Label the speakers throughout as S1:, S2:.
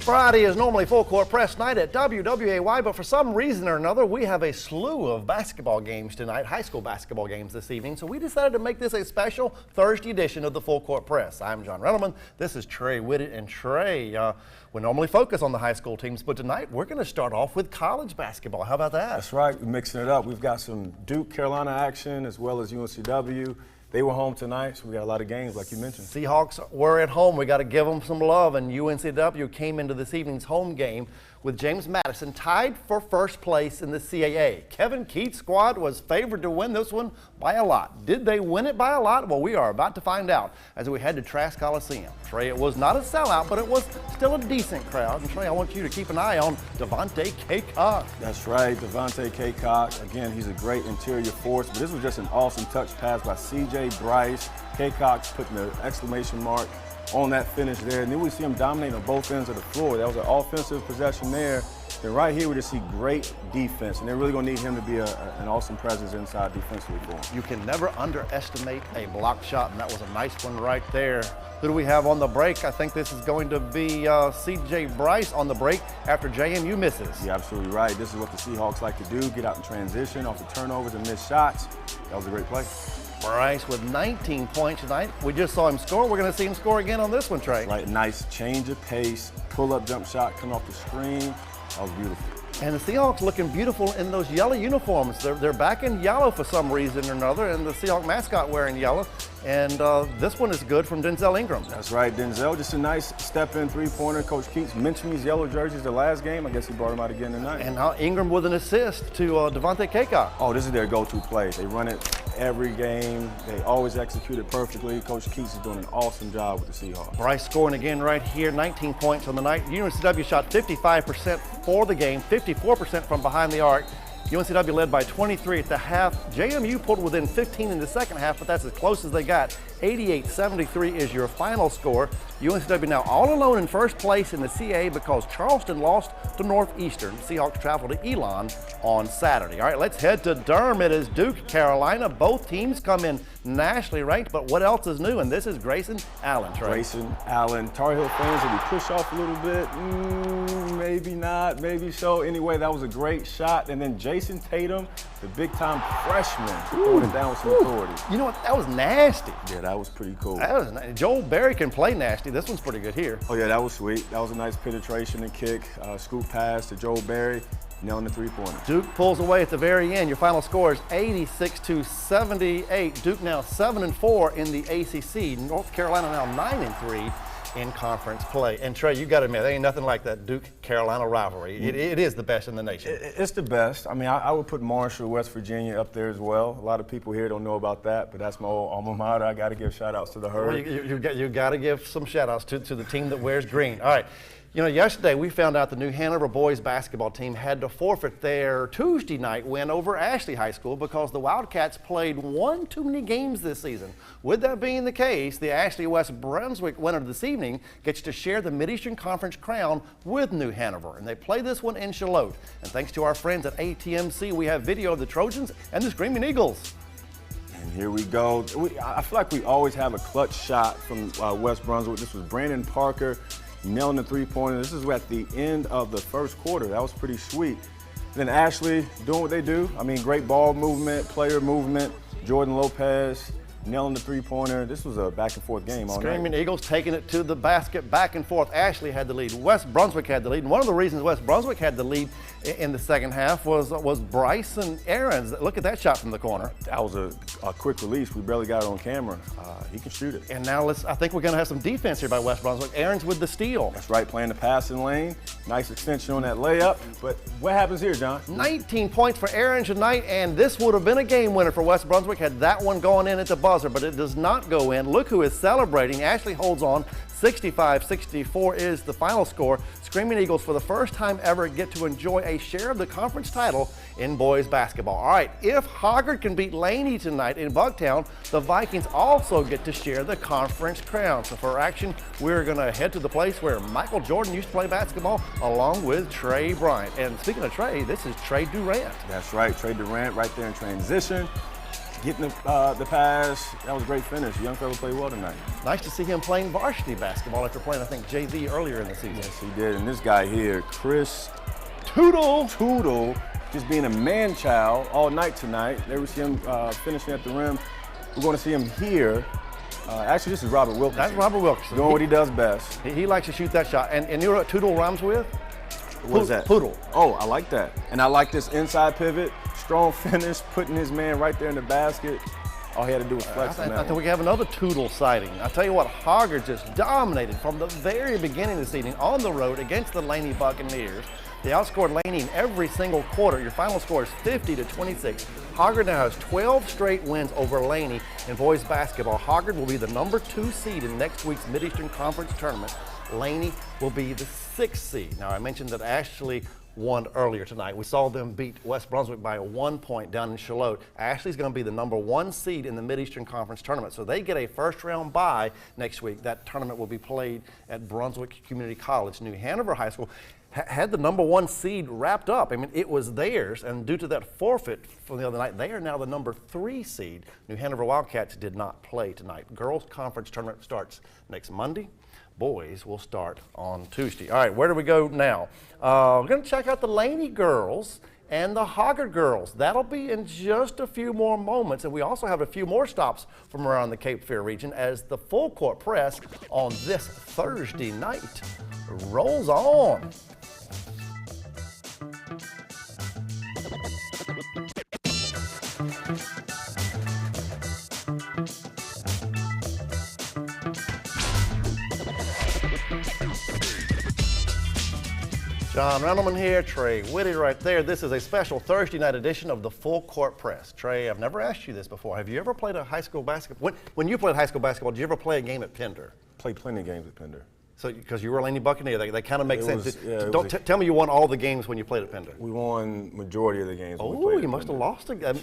S1: Friday is normally full court press night at WWAY, but for some reason or another, we have a slew of basketball games tonight, high school basketball games this evening, so we decided to make this a special Thursday edition of the Full Court Press. I'm John Reynolman. This is Trey Whitted, and Trey, we normally focus on the high school teams, but tonight we're going to start off with college basketball. How about that?
S2: That's right. We're mixing it up. We've got some Duke, Carolina action, as well as UNCW. They were home tonight, so we got a lot of games, like you mentioned.
S1: Seahawks were at home. We got to give them some love, and UNCW came into this evening's home game with James Madison tied for first place in the CAA. Kevin Keith's squad was favored to win this one by a lot. Did they win it by a lot? Well, we are about to find out as we head to TRASK Coliseum. Trey, it was not a sellout, but it was still a decent crowd. And Trey, I want you to keep an eye on Devontae Kaycock.
S2: That's right, Devontae Kaycock. Again, he's a great interior force, but this was just an awesome touch pass by C.J. Bryce. Kaycock's putting the exclamation mark on that finish there, and then we see him dominating on both ends of the floor. That was an offensive possession there. Then right here, we just see great defense, and they're really going to need him to be an awesome presence inside defensively for him.
S1: You can never underestimate a block shot, and that was a nice one right there. Who do we have on the break? I think this is going to be C.J. Bryce on the break after JMU misses.
S2: You're absolutely right. This is what the Seahawks like to do, get out in transition off the turnovers and miss shots. That was a great play.
S1: Bryce with 19 points tonight. We just saw him score. We're going to see him score again on this one, Trey.
S2: Right, nice change of pace, pull-up jump shot coming off the screen. That was beautiful.
S1: And the Seahawks looking beautiful in those yellow uniforms. They're back in yellow for some reason or another, and the Seahawk mascot wearing yellow. And this one is good from Denzel Ingram.
S2: That's right, Denzel. Just a nice step-in three-pointer. Coach Keats mentioned these yellow jerseys the last game. I guess he brought them out again tonight.
S1: And now Ingram with an assist to Devontae Kaycock.
S2: Oh, this is their go-to play. They run it every game. They always execute it perfectly. Coach Keats is doing an awesome job with the Seahawks.
S1: Bryce scoring again right here, 19 points on the night. UNCW shot 55% for the game, 54% from behind the arc. UNCW led by 23 at the half. JMU pulled within 15 in the second half, but that's as close as they got. 88-73 is your final score. UNCW now all alone in first place in the CAA because Charleston lost to Northeastern. Seahawks travel to Elon on Saturday. All right, let's head to Durham. It is Duke, Carolina. Both teams come in nationally ranked, but what else is new? And this is Grayson Allen, Trey.
S2: Grayson Allen. Tar Heel fans, did he push off a little bit? Maybe not, maybe so. Anyway, that was a great shot. And then Jason Tatum, the big-time freshman, throwing it down with some authority.
S1: You know what? That was nasty.
S2: Yeah, that was pretty cool.
S1: That was nice. Joel Berry can play nasty. This one's pretty good here.
S2: Oh, yeah, that was sweet. That was a nice penetration and kick. Scoop pass to Joel Berry, nailing the three-pointer.
S1: Duke pulls away at the very end. Your final score is 86-78. Duke now 7-4 in the ACC. North Carolina now 9-3 in conference play. And Trey, you got to admit, there ain't nothing like that Duke-Carolina rivalry. It is the best in the nation.
S2: It's the best. I mean, I would put Marshall, West Virginia up there as well. A lot of people here don't know about that, but that's my old alma mater. I got to give shout-outs to the Herd.
S1: Well, you got to give some shout-outs to the team that wears green. All right. You know, yesterday we found out the New Hanover boys basketball team had to forfeit their Tuesday night win over Ashley High School because the Wildcats played one too many games this season. With that being the case, the Ashley West Brunswick winner this evening gets to share the Mid-Eastern Conference crown with New Hanover, and they play this one in Charlotte. And thanks to our friends at ATMC, we have video of the Trojans and the Screaming Eagles.
S2: And here we go. I feel like we always have a clutch shot from West Brunswick. This was Brandon Parker nailing the three-pointer. This is at the end of the first quarter. That was pretty sweet. And then Ashley doing what they do. I mean, great ball movement, player movement. Jordan Lopez nailing the three-pointer. This was a back-and-forth game all night.
S1: Screaming Eagles taking it to the basket, back and forth. Ashley had the lead. West Brunswick had the lead. And one of the reasons West Brunswick had the lead in the second half was Bryce and Aaron's. Look at that shot from the corner.
S2: That was a quick release. We barely got it on camera. He can shoot it.
S1: And now I think we're going to have some defense here by West Brunswick. Aaron's with the steal.
S2: That's right, playing the passing lane. Nice extension on that layup. But what happens here, John?
S1: 19 points for Aaron tonight, and this would have been a game winner for West Brunswick had that one gone in at the buzzer, but it does not go in. Look who is celebrating. Ashley holds on 65-64 is the final score. Screaming Eagles, for the first time ever, get to enjoy a share of the conference title in boys basketball. All right, if Hoggard can beat Laney tonight in Bugtown, the Vikings also get to share the conference crown. So for action, we're going to head to the place where Michael Jordan used to play basketball along with Trey Bryant. And speaking of Trey, this is Trey Durant.
S2: That's right, Trey Durant right there in transition. Getting the pass, that was a great finish. Young fella played well tonight.
S1: Nice to see him playing varsity basketball after playing, I think, JV earlier in the season.
S2: Yes, he did. And this guy here, Chris Tootle, just being a man-child all night tonight. There we see him finishing at the rim. We're going to see him here. Actually, this is Robert Wilkerson.
S1: That's Robert Wilkerson.
S2: Doing what he does best.
S1: He likes to shoot that shot. And you know what Tootle rhymes with?
S2: What is that?
S1: Poodle.
S2: Oh, I like that. And I like this inside pivot, strong finish, putting his man right there in the basket. All he had to do was flex on that.
S1: I think we have another Tootle sighting. I tell you what, Hoggard just dominated from the very beginning of the season on the road against the Laney Buccaneers. They outscored Laney in every single quarter. Your final score is 50-26. Hoggard now has 12 straight wins over Laney in boys basketball. Hoggard will be the #2 seed in next week's Mid-Eastern Conference tournament. Laney will be the 6th seed. Now, I mentioned that Ashley won earlier tonight. We saw them beat West Brunswick by 1 point down in Charlotte. Ashley's going to be the #1 seed in the Mid-Eastern Conference tournament, so they get a first-round bye next week. That tournament will be played at Brunswick Community College. New Hanover High School had the #1 seed wrapped up. I mean, it was theirs, and due to that forfeit from the other night, they are now the #3 seed. New Hanover Wildcats did not play tonight. Girls Conference tournament starts next Monday. Boys will start on Tuesday. All right, where do we go now? We're going to check out the Laney girls and the Hoggard girls. That'll be in just a few more moments, and we also have a few more stops from around the Cape Fear region as the full court press on this Thursday night rolls on. John Randleman here, Trey Whitty right there. This is a special Thursday night edition of the Full Court Press. Trey, I've never asked you this before. Have you ever played a high school basketball? When you played high school basketball, did you ever play a game at Pender?
S2: Played plenty of games at Pender.
S1: So, because you were a Laney Buccaneer, they kind of make sense. Tell me you won all the games when you played at Pender.
S2: We won majority of the games.
S1: Oh, you must have lost a game.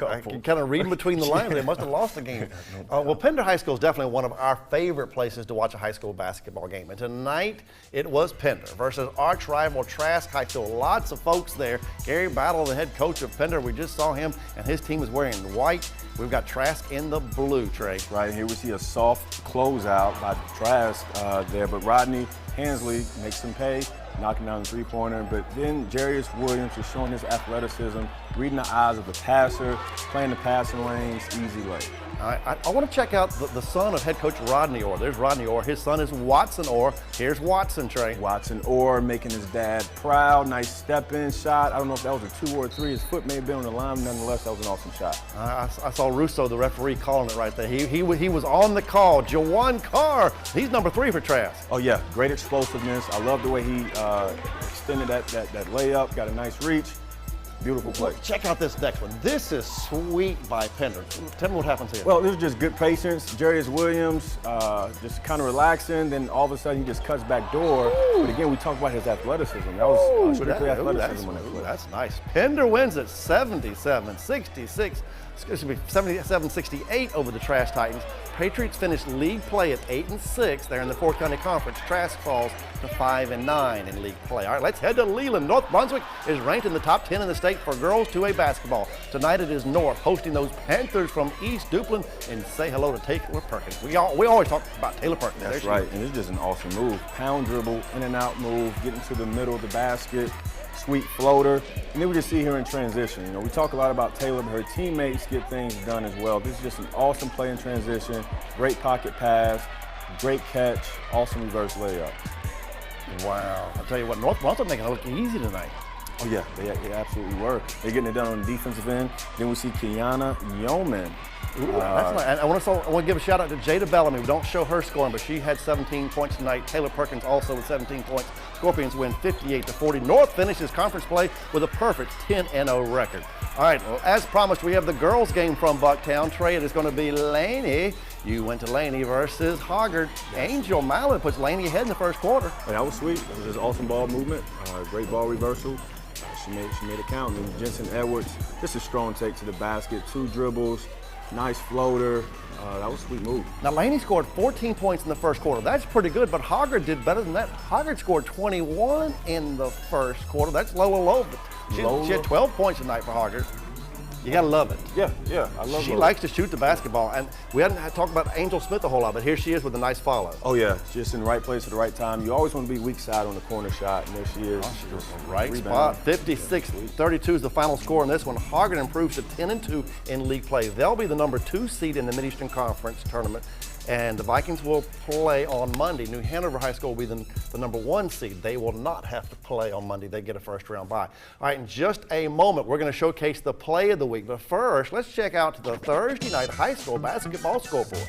S1: I can kind of read between the lines. They must have lost a game. Well, Pender High School is definitely one of our favorite places to watch a high school basketball game. And tonight, it was Pender versus arch rival TRASK High School. Lots of folks there. Gary Battle, the head coach of Pender, we just saw him, and his team is wearing white. We've got TRASK in the blue, Trey.
S2: Right here we see a soft closeout by TRASK there, but Rodney Hensley makes them pay, knocking down the three-pointer. But then Jarius Williams is showing his athleticism, reading the eyes of the passer, playing the passing lanes, easy lay.
S1: I want to check out the son of head coach Rodney Orr. There's Rodney Orr. His son is Watson Orr. Here's Watson, Trey.
S2: Watson Orr making his dad proud. Nice step-in shot. I don't know if that was a 2 or a 3. His foot may have been on the line. Nonetheless, that was an awesome shot.
S1: I saw Russo, the referee, calling it right there. He was on the call. Jawan Carr, he's #3 for TRASK.
S2: Oh, yeah. Great explosiveness. I love the way he extended that layup. Got a nice reach. Beautiful play.
S1: Check out this next one. This is sweet by Pender. Tell me what happens here.
S2: Well, this is just good patience. Jarius Williams just kind of relaxing. Then all of a sudden he just cuts back door. But again, we talked about his athleticism. That was strictly athleticism on that play.
S1: That's nice. Pender wins at 77-66. Excuse me, 77-68 over the TRASK Titans. Patriots finished league play at 8-6. They're in the 4-county conference. TRASK falls to 5-9 in league play. All right, let's head to Leland. North Brunswick is ranked in the top 10 in the state for girls 2A basketball. Tonight it is North hosting those Panthers from East Duplin, and say hello to Taylor Perkins. We always talk about Taylor Perkins.
S2: That's right, and it's just an awesome move. Pound dribble, in and out move, getting to the middle of the basket. Sweet floater, and then we just see here in transition. You know, we talk a lot about Taylor, but her teammates get things done as well. This is just an awesome play in transition, great pocket pass, great catch, awesome reverse layup.
S1: Wow, I'll tell you what, North Brunswick making it look easy tonight.
S2: Oh yeah, they absolutely were. They're getting it done on the defensive end. Then we see Kiana Yeoman
S1: Ooh, that's nice. And I want to give a shout out to Jada Bellamy. We don't show her scoring, but she had 17 points tonight. Taylor Perkins also with 17 points. Scorpions win 58-40. North finishes conference play with a perfect 10-0 record. All right, well, as promised, we have the girls game from Bucktown. Trey, it is going to be Laney. You went to Laney versus Hoggard. Angel Mallett puts Laney ahead in the first quarter.
S2: And that was sweet. It was just awesome ball movement, great ball reversal. She made it count. And Jensen Edwards, just a strong take to the basket, 2 dribbles, nice floater. That was a sweet move.
S1: Now, Laney scored 14 points in the first quarter. That's pretty good, but Hoggard did better than that. Hoggard scored 21 in the first quarter. That's low. She had 12 points tonight for Hoggard. You gotta love it.
S2: Yeah, I love it.
S1: She likes to shoot the basketball, and we hadn't talked about Angel Smith a whole lot, but here she is with a nice follow.
S2: Oh yeah, just in the right place at the right time. You always want to be weak side on the corner shot, and there she is.
S1: Oh, she was in the right spot. 56-32 is the final score in this one. Hoggard improves to 10-2 in league play. They'll be the number 2 seed in the Mid-Eastern Conference tournament. And the Vikings will play on Monday. New Hanover High School will be the number 1 seed. They will not have to play on Monday. They get a first-round bye. All right, in just a moment, we're going to showcase the play of the week. But first, let's check out the Thursday night high school basketball scoreboard.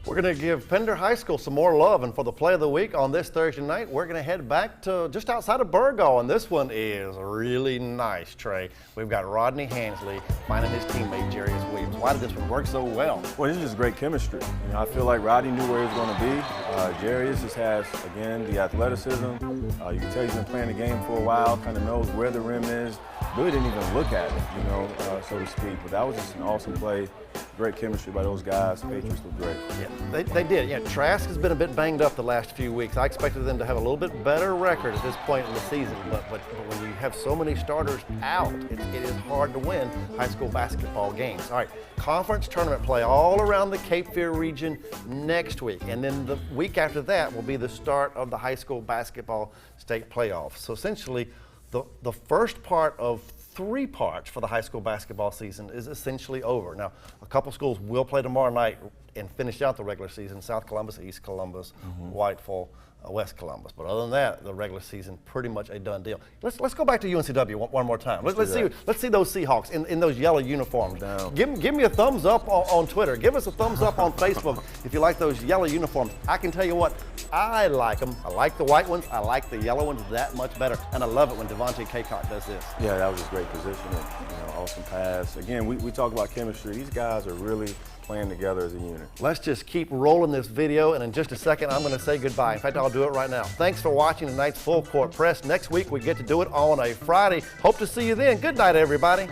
S1: We're going to give Pender High School some more love, and for the play of the week on this Thursday night, we're going to head back to just outside of Burgo, and this one is really nice, Trey. We've got Rodney Hansley finding his teammate, Jarius Williams. Why did this one work so well?
S2: Well, this is just great chemistry. You know, I feel like Rodney knew where he was going to be. Jarius just has, again, the athleticism. You can tell he's been playing the game for a while, kind of knows where the rim is. Really didn't even look at it, you know, so to speak. But that was just an awesome play. Great chemistry by those guys. Patriots look great.
S1: Yeah, they did. Yeah, Trask has been a bit banged up the last few weeks. I expected them to have a little bit better record at this point in the season, but when you have so many starters out, it is hard to win high school basketball games. All right, conference tournament play all around the Cape Fear region next week, and then the week after that will be the start of the high school basketball state playoffs. So essentially, the first part of 3 parts for the high school basketball season is essentially over. Now, a couple schools will play tomorrow night and finish out the regular season: South Columbus, East Columbus, Whitefall, West Columbus. But other than that, the regular season pretty much a done deal. Let's go back to UNCW one more time. Let's see those Seahawks in those yellow uniforms. Give me a thumbs up on Twitter. Give us a thumbs up on Facebook if you like those yellow uniforms. I can tell you what, I like them. I like the white ones. I like the yellow ones that much better, and I love it when Devontae Kaycock does this.
S2: Yeah, that was a great positioning. You know, awesome pass. Again, we talk about chemistry. These guys are really playing together as a unit.
S1: Let's just keep rolling this video, and in just a second, I'm going to say goodbye. In fact, I'll do it right now. Thanks for watching tonight's Full Court Press. Next week, we get to do it on a Friday. Hope to see you then. Good night, everybody.